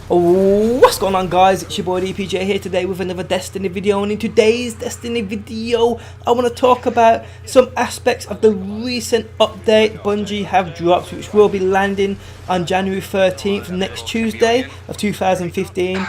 What's going on, guys? It's your boy DPJ here today with another Destiny video, and in today's Destiny video I want to talk about some aspects of the recent update Bungie have dropped, which will be landing on January 13th, next Tuesday of 2015.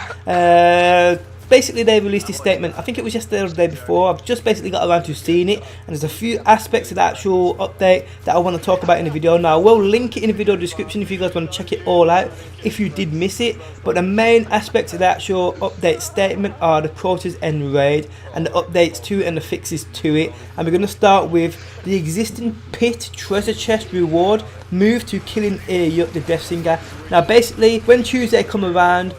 Basically, they released this statement. I think it was yesterday or the day before. I've just basically got around to seeing it, and there's a few aspects of the actual update that I want to talk about in the video. Now, I will link it in the video description if you guys want to check it all out if you did miss it. But the main aspects of the actual update statement are the Crotas end raid and the updates to it and the fixes to it. And we're going to start with the existing pit treasure chest reward move to killing Yuk the Death Singer. Now, basically, when Tuesday come around,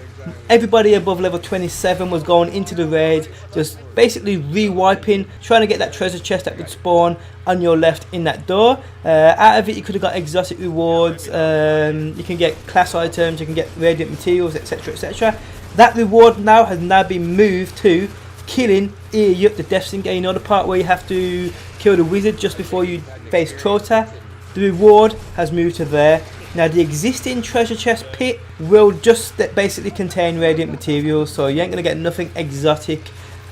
everybody above level 27 was going into the raid, just basically re-wiping, trying to get that treasure chest that would spawn on your left in that door. Out of it you could have got exotic rewards, you can get class items, you can get radiant materials, etc, etc. That reward now has been moved to killing Yuk the Death Singer. You know, the part where you have to kill the wizard just before you face Crotas? The reward has moved to there. Now, the existing treasure chest pit will just basically contain radiant materials, so you ain't going to get nothing exotic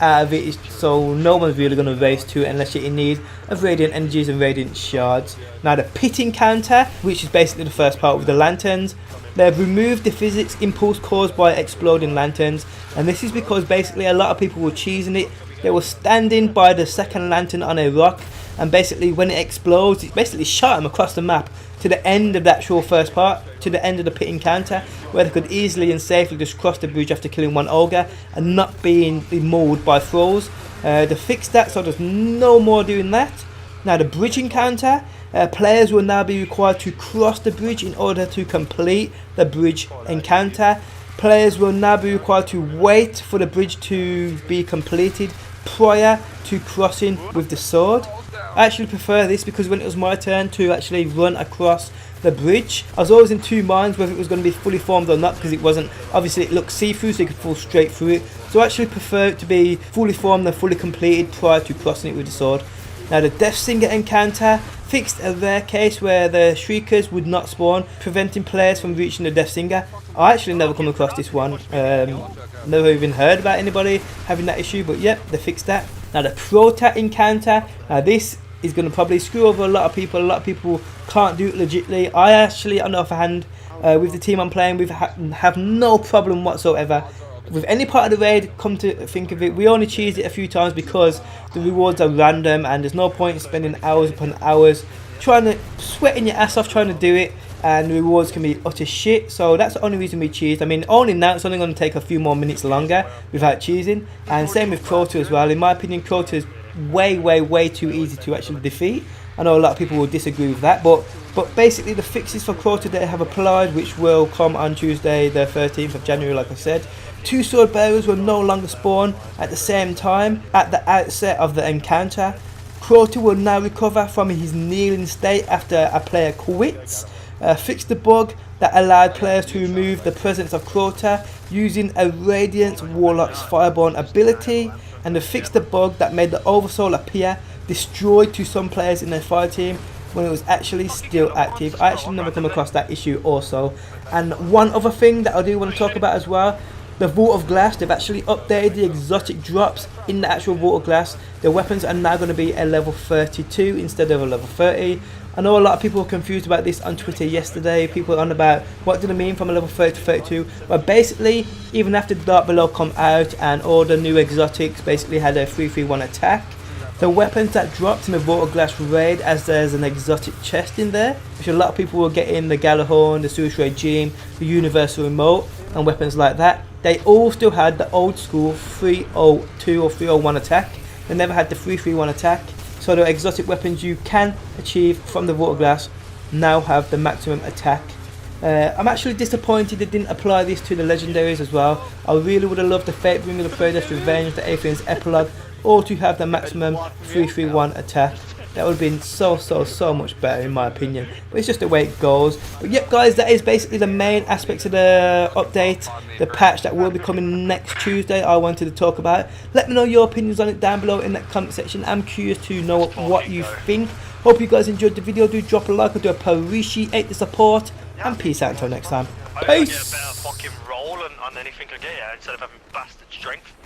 out of it, so no one's really going to race to it unless you're in need of radiant energies and radiant shards. Now, the pit encounter, which is basically the first part with the lanterns, they've removed the physics impulse caused by exploding lanterns, and this is because basically a lot of people were cheesing it. They were standing by the second lantern on a rock, and basically when it explodes, it basically shot them across the map to the end of that actual first part, to the end of the pit encounter, where they could easily and safely just cross the bridge after killing one ogre and not being mauled by thralls. They fixed that, so there's no more doing that. Now, the bridge encounter, players will now be required to cross the bridge in order to complete the bridge encounter. Players will now be required to wait for the bridge to be completed prior to crossing with the sword. I actually prefer this because when it was my turn to actually run across the bridge, I was always in two minds whether it was going to be fully formed or not, because it wasn't, obviously it looked see-through, so you could fall straight through it. So I actually prefer it to be fully formed and fully completed prior to crossing it with the sword. Now, the Death Singer encounter fixed a rare case where the Shriekers would not spawn, preventing players from reaching the Death Singer. I actually never come across this one, never even heard about anybody having that issue, but yep, they fixed that. Now, the Crotas encounter, now this is going to probably screw over a lot of people. A lot of people can't do it legitly. I actually, on the other hand, with the team I'm playing with, have no problem whatsoever with any part of the raid. Come to think of it, we only cheesed it a few times because the rewards are random and there's no point in spending hours upon hours trying to sweating your ass off trying to do it, and the rewards can be utter shit. So that's the only reason we cheesed. I mean, only now it's only going to take a few more minutes longer without cheesing, and same with Crotas as well. In my opinion, Crotas is way too easy to actually defeat. I know a lot of people will disagree with that, but basically the fixes for Crotas that have applied, which will come on Tuesday the 13th of January, like I said. Two sword bearers will no longer spawn at the same time at the outset of the encounter. Crotas will now recover from his kneeling state after a player quits. Fixed the bug that allowed players to remove the presence of Crotas using a Radiant Warlock's Fireborn ability, and they fixed the bug that made the Oversoul appear destroyed to some players in their fire team when it was actually still active. I actually never come across that issue also. And one other thing that I do want to talk about as well, the Vault of Glass, they've actually updated the exotic drops in the actual Vault of Glass. The weapons are now going to be a level 32 instead of a level 30. I know a lot of people were confused about this on Twitter yesterday. People were on about what did it mean from a level 30 to 32. But basically, even after the Dark Below come out and all the new exotics basically had a 3-3-1 attack, the weapons that dropped in the Vault of Glass raid, as there's an exotic chest in there, which a lot of people were getting, the Galahorn, the Sewage Regime, the Universal Remote, and weapons like that, they all still had the old school 302 or 301 attack. They never had the 3-3-1 attack. So the exotic weapons you can achieve from the Vault of Glass now have the maximum attack. I'm actually disappointed they didn't apply this to the legendaries as well. I really would have loved the Fatebringer, the Predator's Revenge, the Aethion's Epilogue, all to have the maximum 3-3-1 attack. That would have been so much better in my opinion, but it's just the way it goes. But yep guys, that is basically the main aspects of the update, the patch that will be coming next Tuesday I wanted to talk about. Let me know your opinions on it down below in that comment section. I'm curious to know what you think. Hope you guys enjoyed the video. Do drop a like, I do appreciate the support, and peace out until next time. Peace. on anything I get, yeah, instead of having bastard strength.